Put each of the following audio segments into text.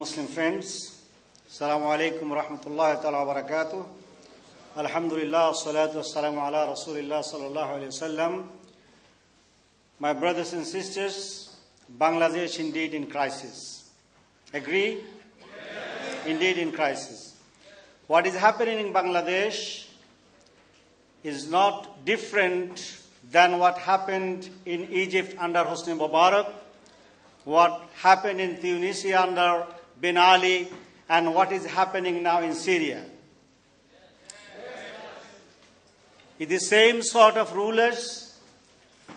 Muslim friends, Assalamu alaikum wa rahmatullahi ta'ala wa barakatuh. Alhamdulillah, salatu wassalamu ala Rasulillah sallallahu alayhi wa sallam. My brothers and sisters, Bangladesh indeed in crisis. Agree? Yes. Indeed in crisis. What is happening in Bangladesh is not different than what happened in Egypt under Hosni Mubarak, what happened in Tunisia under Ben Ali, and what is happening now in Syria. It's the same sort of rulers.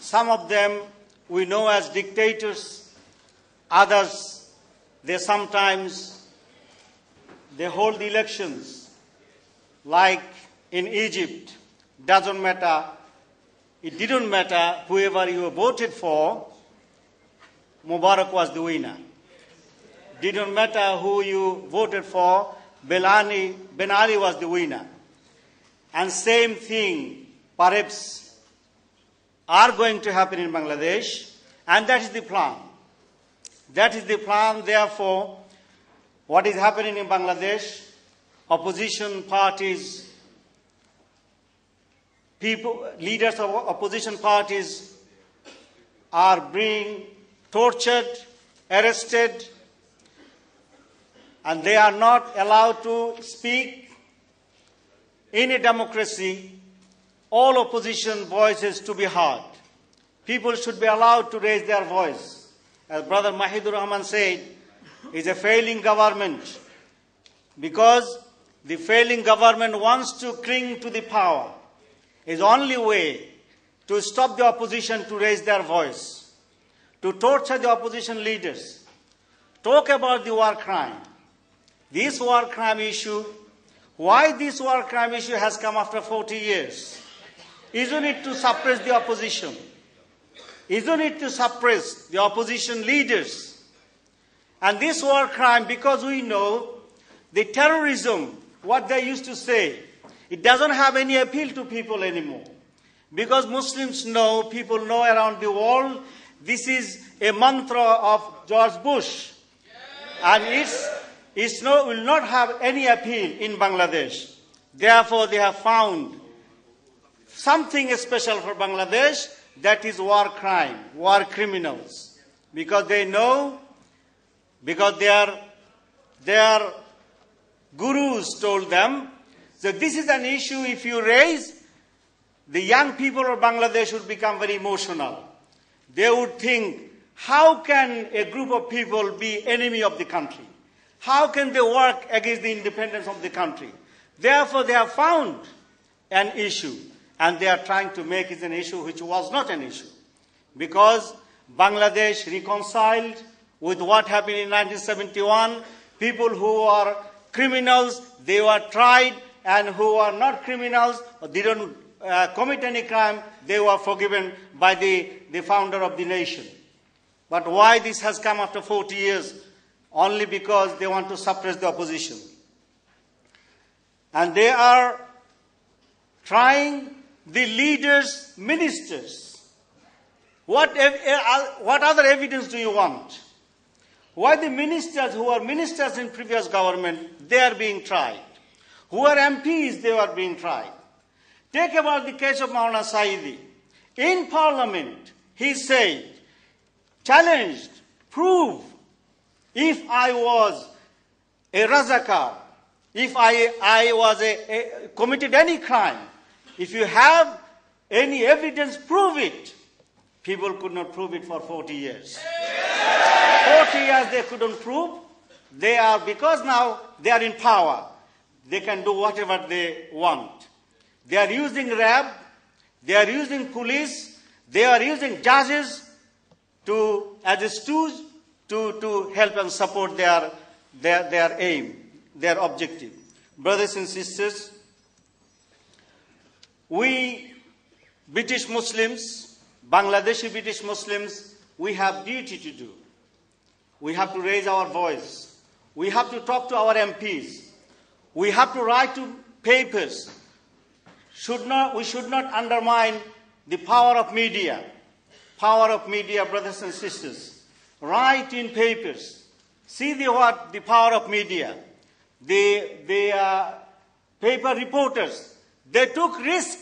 Some of them we know as dictators. Others, they hold the elections. Like in Egypt, doesn't matter. It didn't matter whoever you voted for, Mubarak was the winner. Didn't matter who you voted for, Ben Ali was the winner. And same thing, perhaps, are going to happen in Bangladesh, and that is the plan. That is the plan, therefore, what is happening in Bangladesh, opposition parties, leaders of opposition parties are being tortured, arrested, and they are not allowed to speak. In a democracy, all opposition voices to be heard. People should be allowed to raise their voice. As Brother Mahidur Rahman said, it's a failing government because the failing government wants to cling to the power. It's the only way to stop the opposition to raise their voice, to torture the opposition leaders, talk about the war crime. This war crime issue, why this war crime issue has come after 40 years? Isn't it to suppress the opposition? Isn't it to suppress the opposition leaders? And this war crime, because we know the terrorism, what they used to say, it doesn't have any appeal to people anymore. Because Muslims know, people know around the world, this is a mantra of George Bush. And it will not have any appeal in Bangladesh. Therefore, they have found something special for Bangladesh, that is war crime, war criminals. Because they know, because their gurus told them, that this is an issue if you raise, the young people of Bangladesh would become very emotional. They would think, how can a group of people be enemy of the country? How can they work against the independence of the country? Therefore, they have found an issue, and they are trying to make it an issue which was not an issue. Because Bangladesh reconciled with what happened in 1971. People who are criminals, they were tried, and who are not criminals, or didn't commit any crime, they were forgiven by the founder of the nation. But why this has come after 40 years? Only because they want to suppress the opposition. And they are trying the leaders, ministers. What other evidence do you want? Why the ministers who are ministers in previous government, they are being tried? Who are MPs, they are being tried. Take about the case of Maulana Saidi. In parliament, he said, challenged, prove, if I was a razakar, if I was committed any crime, if you have any evidence, prove it. People could not prove it for 40 years. 40 years they couldn't prove. Because now they are in power, they can do whatever they want. They are using RAB, they are using police, they are using judges as a stooge to help and support their aim, their objective. Brothers and sisters, we British Muslims, Bangladeshi British Muslims, we have duty to do. We have to raise our voice. We have to talk to our MPs. We have to write to papers. We should not undermine the power of media. Power of media, brothers and sisters. Write in papers. See the power of media. The paper reporters, they took risk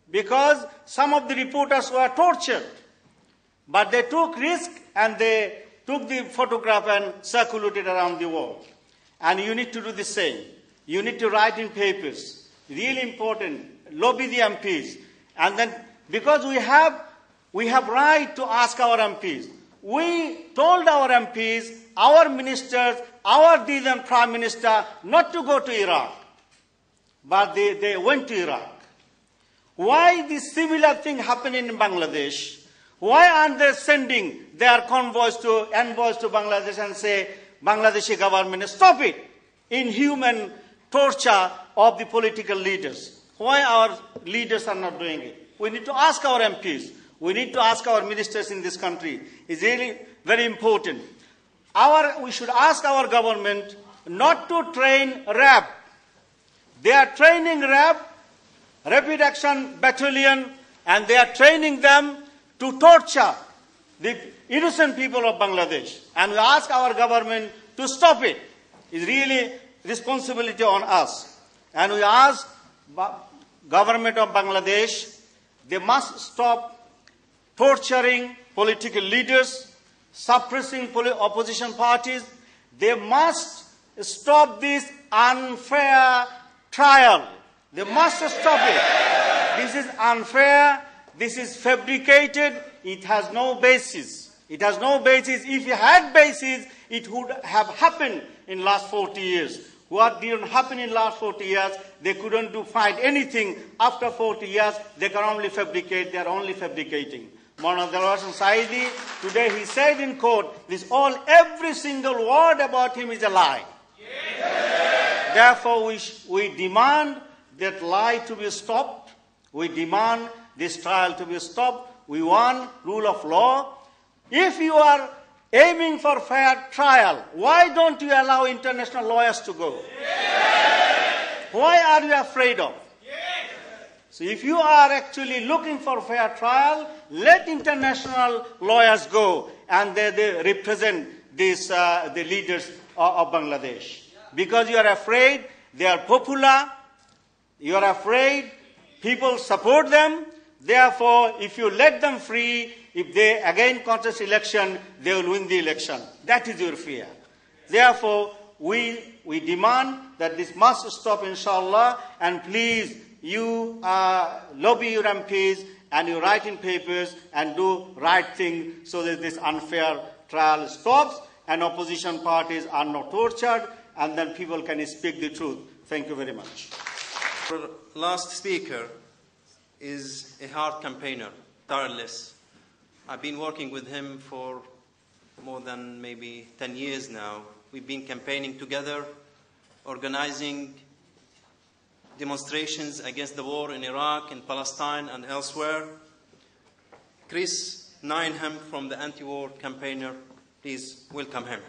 because some of the reporters were tortured. But they took risk and they took the photograph and circulated around the world. And you need to do the same. You need to write in papers. Really important. Lobby the MPs. And then, because we have right to ask our MPs. We told our MPs, our ministers, our then Prime Minister not to go to Iraq. But they went to Iraq. Why this similar thing happened in Bangladesh? Why aren't they sending their envoys to Bangladesh and say, Bangladeshi government, stop it, inhuman torture of the political leaders? Why our leaders are not doing it? We need to ask our MPs. We need to ask our ministers in this country. It's really very important. We should ask our government not to train RAB. They are training RAB, Rapid Action Battalion, and they are training them to torture the innocent people of Bangladesh. And we ask our government to stop it. It's really responsibility on us. And we ask government of Bangladesh, they must stop torturing political leaders, suppressing opposition parties. They must stop this unfair trial. They must stop it. This is unfair. This is fabricated. It has no basis. It has no basis. If it had basis, it would have happened in last 40 years. What didn't happen in last 40 years, they couldn't find anything. After 40 years, they can only fabricate. They are only fabricating. Maulana Delawar Saidi, today he said in court, every single word about him is a lie. Yes. Therefore, we demand that lie to be stopped. We demand this trial to be stopped. We want rule of law. If you are aiming for fair trial, why don't you allow international lawyers to go? Yes. Why are you afraid of? Yes. So if you are actually looking for fair trial, let international lawyers go and they represent the leaders of Bangladesh. Because you are afraid, they are popular, you are afraid, people support them. Therefore, if you let them free, if they again contest election, they will win the election. That is your fear. Therefore, we demand that this must stop, inshallah, and please, you lobby your MPs and you write in papers and do right thing so that this unfair trial stops and opposition parties are not tortured and then people can speak the truth. Thank you very much. Our last speaker is a hard campaigner, tireless. I've been working with him for more than maybe 10 years now. We've been campaigning together, organizing demonstrations against the war in Iraq, in Palestine, and elsewhere. Chris Ninehan from the anti-war campaigner, please welcome him.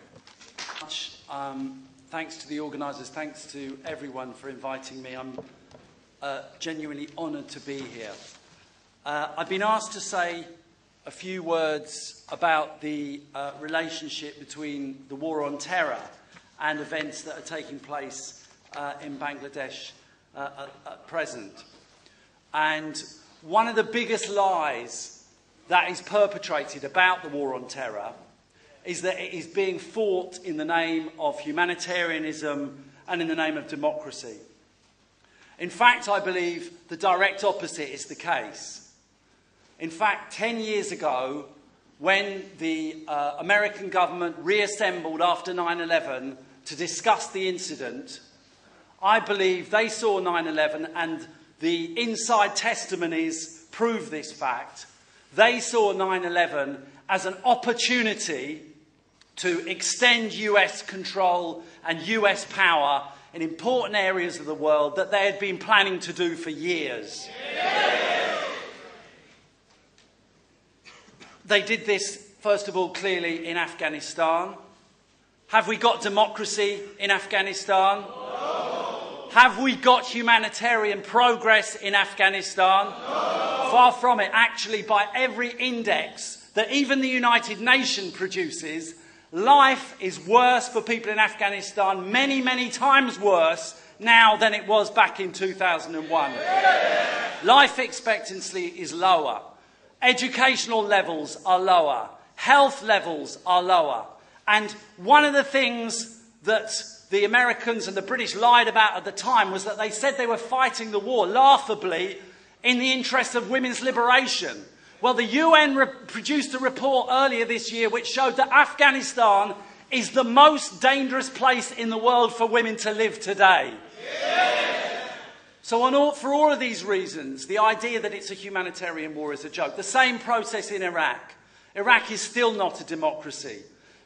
Thanks to the organisers, thanks to everyone for inviting me. I'm genuinely honoured to be here. I've been asked to say a few words about the relationship between the war on terror and events that are taking place in Bangladesh at present. And one of the biggest lies that is perpetrated about the war on terror is that it is being fought in the name of humanitarianism and in the name of democracy. In fact, I believe the direct opposite is the case. In fact, 10 years ago, when the American government reassembled after 9/11 to discuss the incident, I believe they saw 9/11, and the inside testimonies prove this fact. They saw 9/11 as an opportunity to extend US control and US power in important areas of the world that they had been planning to do for years. They did this, first of all, clearly in Afghanistan. Have we got democracy in Afghanistan? No. Have we got humanitarian progress in Afghanistan? No. Far from it. Actually, by every index that even the United Nations produces, life is worse for people in Afghanistan, many, many times worse now than it was back in 2001. Life expectancy is lower. Educational levels are lower. Health levels are lower. And one of the things that the Americans and the British lied about at the time was that they said they were fighting the war, laughably, in the interest of women's liberation. Well, the UN produced a report earlier this year which showed that Afghanistan is the most dangerous place in the world for women to live today. So for all of these reasons, the idea that it's a humanitarian war is a joke. The same process in Iraq. Iraq is still not a democracy.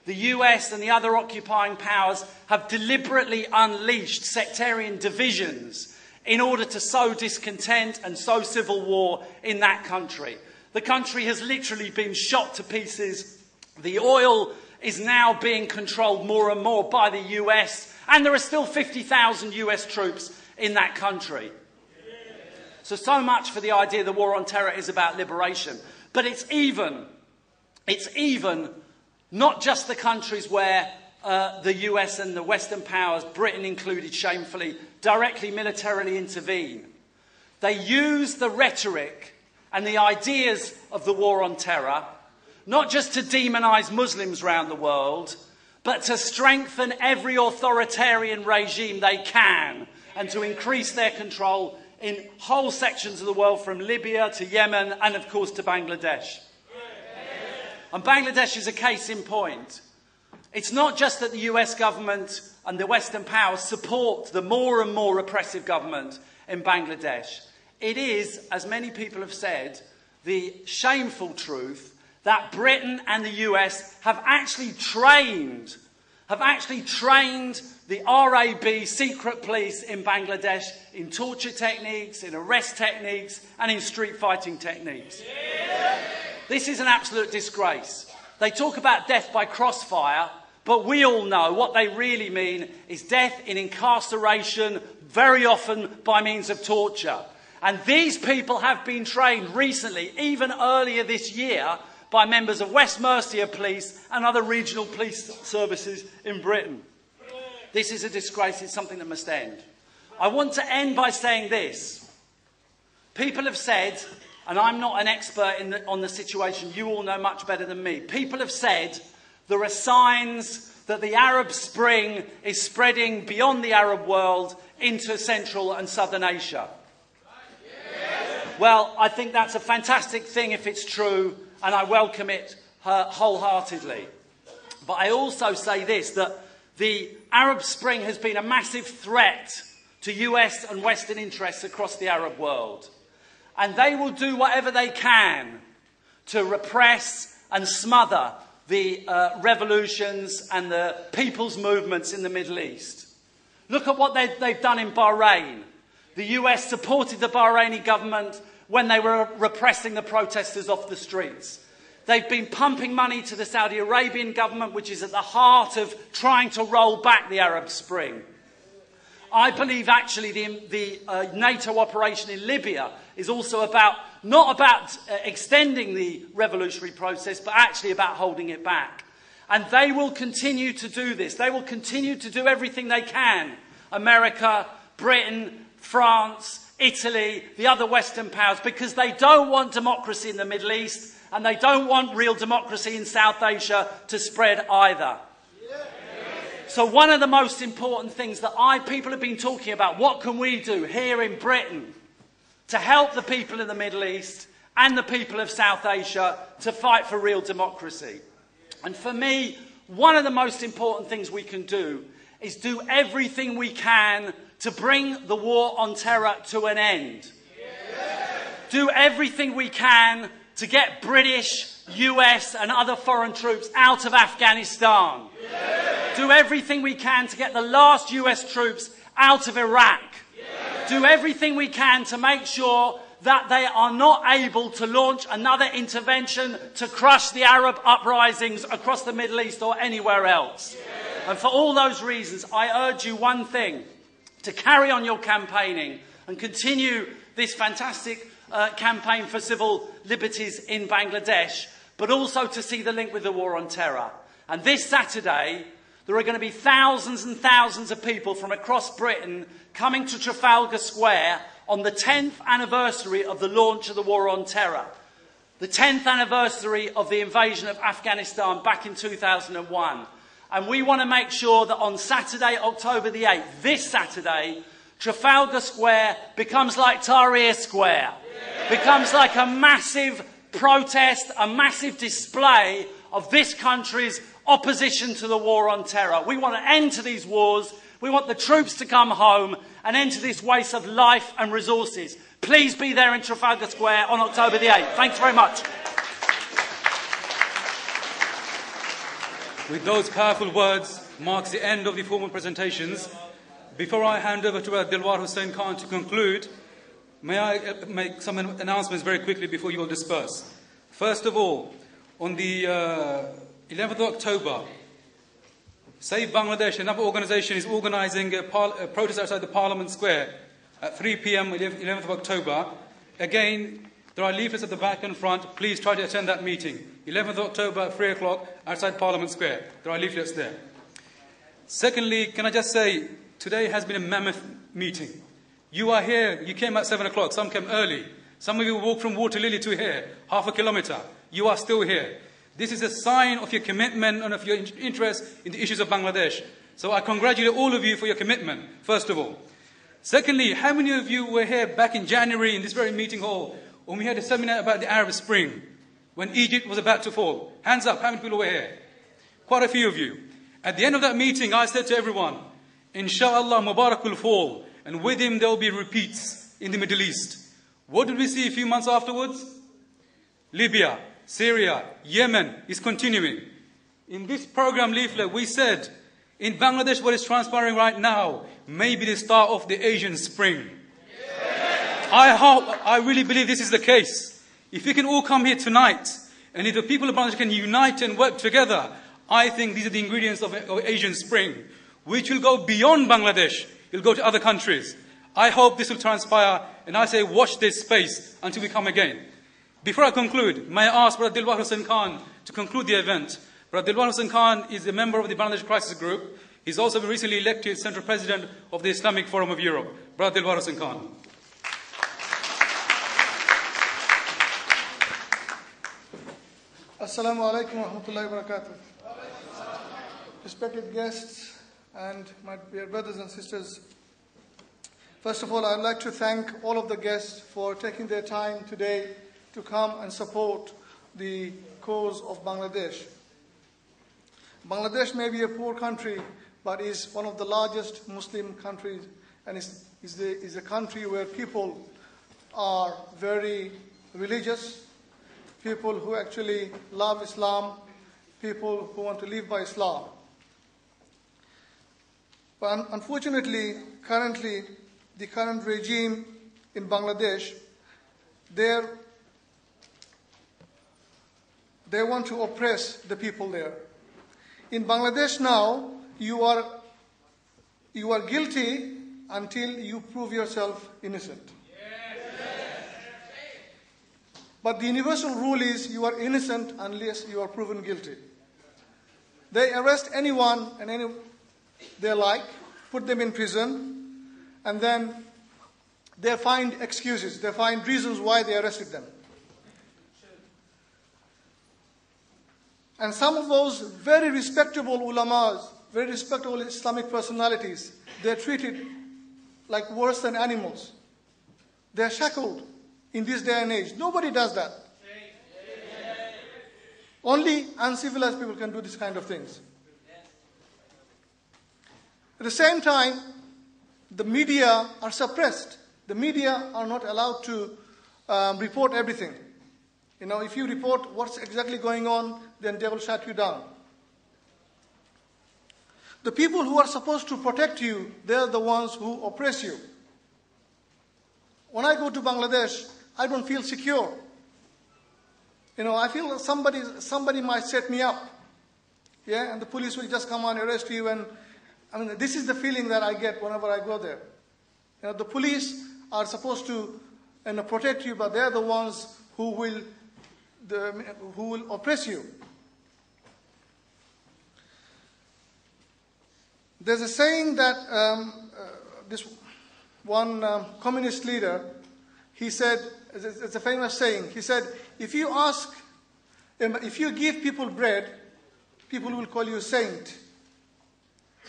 The US and the other occupying powers have deliberately unleashed sectarian divisions in order to sow discontent and sow civil war in that country. The country has literally been shot to pieces. The oil is now being controlled more and more by the US, and there are still 50,000 US troops in that country. So much for the idea the war on terror is about liberation. But it's even not just the countries where the US and the Western powers, Britain included shamefully, directly militarily intervene. They use the rhetoric and the ideas of the war on terror, not just to demonise Muslims around the world, but to strengthen every authoritarian regime they can and to increase their control in whole sections of the world, from Libya to Yemen and, of course, to Bangladesh. And Bangladesh is a case in point. It's not just that the US government and the Western powers support the more and more repressive government in Bangladesh. It is, as many people have said, the shameful truth that Britain and the US have actually trained the RAB secret police in Bangladesh in torture techniques, in arrest techniques, and in street fighting techniques. This is an absolute disgrace. They talk about death by crossfire, but we all know what they really mean is death in incarceration, very often by means of torture. And these people have been trained recently, even earlier this year, by members of West Mercia Police and other regional police services in Britain. This is a disgrace. It's something that must end. I want to end by saying this. People have said, and I'm not an expert on the situation, you all know much better than me. People have said there are signs that the Arab Spring is spreading beyond the Arab world into Central and Southern Asia. Well, I think that's a fantastic thing if it's true, and I welcome it wholeheartedly. But I also say this, that the Arab Spring has been a massive threat to US and Western interests across the Arab world. And they will do whatever they can to repress and smother the revolutions and the people's movements in the Middle East. Look at what they've done in Bahrain. The US supported the Bahraini government when they were repressing the protesters off the streets. They've been pumping money to the Saudi Arabian government, which is at the heart of trying to roll back the Arab Spring. I believe actually the NATO operation in Libya is also not about extending the revolutionary process, but actually about holding it back. And they will continue to do this. They will continue to do everything they can. America, Britain, France, Italy, the other Western powers, because they don't want democracy in the Middle East and they don't want real democracy in South Asia to spread either. So one of the most important things that people have been talking about, what can we do here in Britain to help the people in the Middle East and the people of South Asia to fight for real democracy? And for me, one of the most important things we can do is do everything we can to bring the war on terror to an end. Do everything we can to get British, US and other foreign troops out of Afghanistan. Do everything we can to get the last US troops out of Iraq. Do everything we can to make sure that they are not able to launch another intervention to crush the Arab uprisings across the Middle East or anywhere else. And for all those reasons, I urge you one thing: to carry on your campaigning and continue this fantastic campaign for civil liberties in Bangladesh, but also to see the link with the war on terror. And this Saturday, there are going to be thousands and thousands of people from across Britain coming to Trafalgar Square on the 10th anniversary of the launch of the War on Terror. The 10th anniversary of the invasion of Afghanistan back in 2001. And we want to make sure that on Saturday, October the 8th, this Saturday, Trafalgar Square becomes like Tahrir Square. Becomes like a massive protest, a massive display of this country's opposition to the war on terror. We want an end to these wars. We want the troops to come home, an end to this waste of life and resources. Please be there in Trafalgar Square on October the 8th. Thanks very much. With those powerful words marks the end of the formal presentations. Before I hand over to Dilwar Hussain Khan to conclude, may I make some announcements very quickly before you all disperse. First of all, on the 11th of October, Save Bangladesh, another organisation, is organising a protest outside the Parliament Square at 3 p.m. 11th of October. Again, there are leaflets at the back and front. Please try to attend that meeting. 11th of October at 3 o'clock outside Parliament Square. There are leaflets there. Secondly, can I just say, today has been a mammoth meeting. You are here. You came at 7 o'clock. Some came early. Some of you walked from Water Lily to here, half a kilometre. You are still here. This is a sign of your commitment and of your interest in the issues of Bangladesh. So I congratulate all of you for your commitment, first of all. Secondly, how many of you were here back in January in this very meeting hall when we had a seminar about the Arab Spring, when Egypt was about to fall? Hands up, how many people were here? Quite a few of you. At the end of that meeting, I said to everyone, Inshallah, Mubarak will fall, and with him there will be repeats in the Middle East. What did we see a few months afterwards? Libya, Syria, Yemen is continuing. In this program leaflet, we said, in Bangladesh, what is transpiring right now may be the start of the Asian Spring. I really believe this is the case. If we can all come here tonight, and if the people of Bangladesh can unite and work together, I think these are the ingredients of Asian Spring, which will go beyond Bangladesh. It will go to other countries. I hope this will transpire, and I say watch this space until we come again. Before I conclude, may I ask Brother Dilwar Hussain Khan to conclude the event. Brother Dilwar Hussain Khan is a member of the Bangladesh Crisis Group. He's also been recently elected Central President of the Islamic Forum of Europe. Brother Dilwar Hussain Khan. Assalamu alaikum wa rahmatullahi wa barakatuh. Respected guests and my dear brothers and sisters, first of all, I'd like to thank all of the guests for taking their time today to come and support the cause of Bangladesh. Bangladesh may be a poor country, but is one of the largest Muslim countries, and is a country where people are very religious, people who actually love Islam, people who want to live by Islam. But unfortunately, currently, the current regime in Bangladesh, they want to oppress the people there. In Bangladesh now, you are guilty until you prove yourself innocent. But the universal rule is you are innocent unless you are proven guilty. They arrest anyone and they like, put them in prison, and then they find excuses, they find reasons why they arrested them. And some of those very respectable ulamas, very respectable Islamic personalities, they're treated like worse than animals. They're shackled in this day and age. Nobody does that. Only uncivilized people can do this kind of things. At the same time, the media are suppressed. The media are not allowed to report everything. You know, if you report what's exactly going on, then they will shut you down. The people who are supposed to protect you, they're the ones who oppress you. When I go to Bangladesh, I don't feel secure. You know, I feel somebody might set me up. Yeah, and the police will just come and arrest you. And I mean, this is the feeling that I get whenever I go there. You know, the police are supposed to protect you, but they're the ones who will oppress you. There's a saying that this one communist leader, he said, it's a famous saying, he said, if you give people bread, people will call you a saint.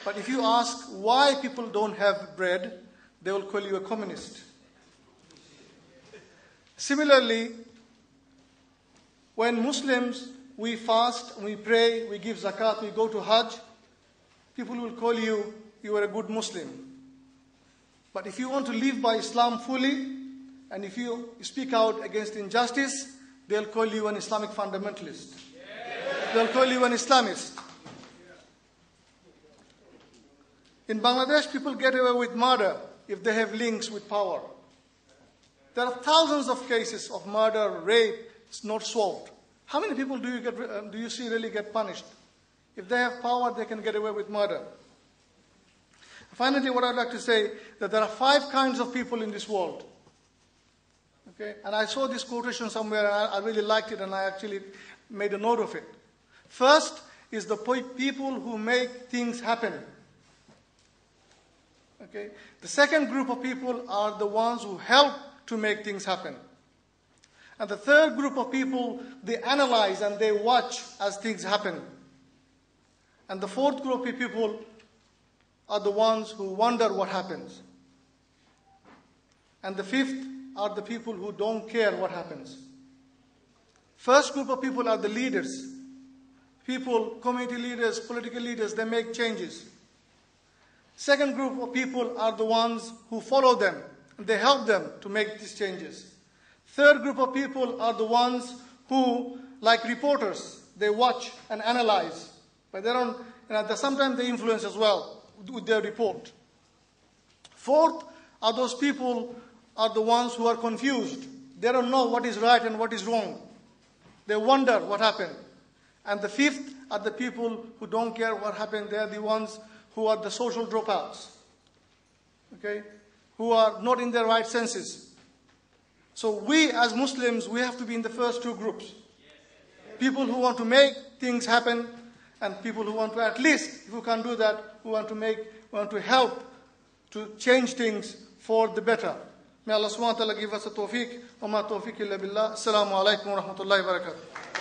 But if you ask why people don't have bread, they will call you a communist. Similarly, when Muslims, we fast, we pray, we give zakat, we go to Hajj, people will call you, you are a good Muslim. But if you want to live by Islam fully, and if you speak out against injustice, they'll call you an Islamic fundamentalist. They'll call you an Islamist. In Bangladesh, people get away with murder if they have links with power. There are thousands of cases of murder, rape, it's not solved. How many people do you see really get punished? If they have power, they can get away with murder. Finally, what I'd like to say, that there are 5 kinds of people in this world. Okay? And I saw this quotation somewhere, and I really liked it, and I actually made a note of it. First is the people who make things happen. Okay? The second group of people are the ones who help to make things happen. And the third group of people, they analyze and they watch as things happen. And the fourth group of people are the ones who wonder what happens. And the fifth are the people who don't care what happens. First group of people are the leaders. People, community leaders, political leaders, they make changes. Second group of people are the ones who follow them, and they help them to make these changes. Third group of people are the ones who, like reporters, they watch and analyze. But they don't, sometimes they influence as well with their report. Fourth are those people are the ones who are confused. They don't know what is right and what is wrong. They wonder what happened. And the fifth are the people who don't care what happened. They are the ones who are the social dropouts, okay, who are not in their right senses. So we as Muslims, we have to be in the first 2 groups. People who want to make things happen, and people who want to, at least, if we can't do that, who want to help to change things for the better. May Allah subhanahu wa ta'ala give us a tawfiq. Wa ma tawfiq illa billah. Assalamu alaikum wa rahmatullahi wa barakatuh.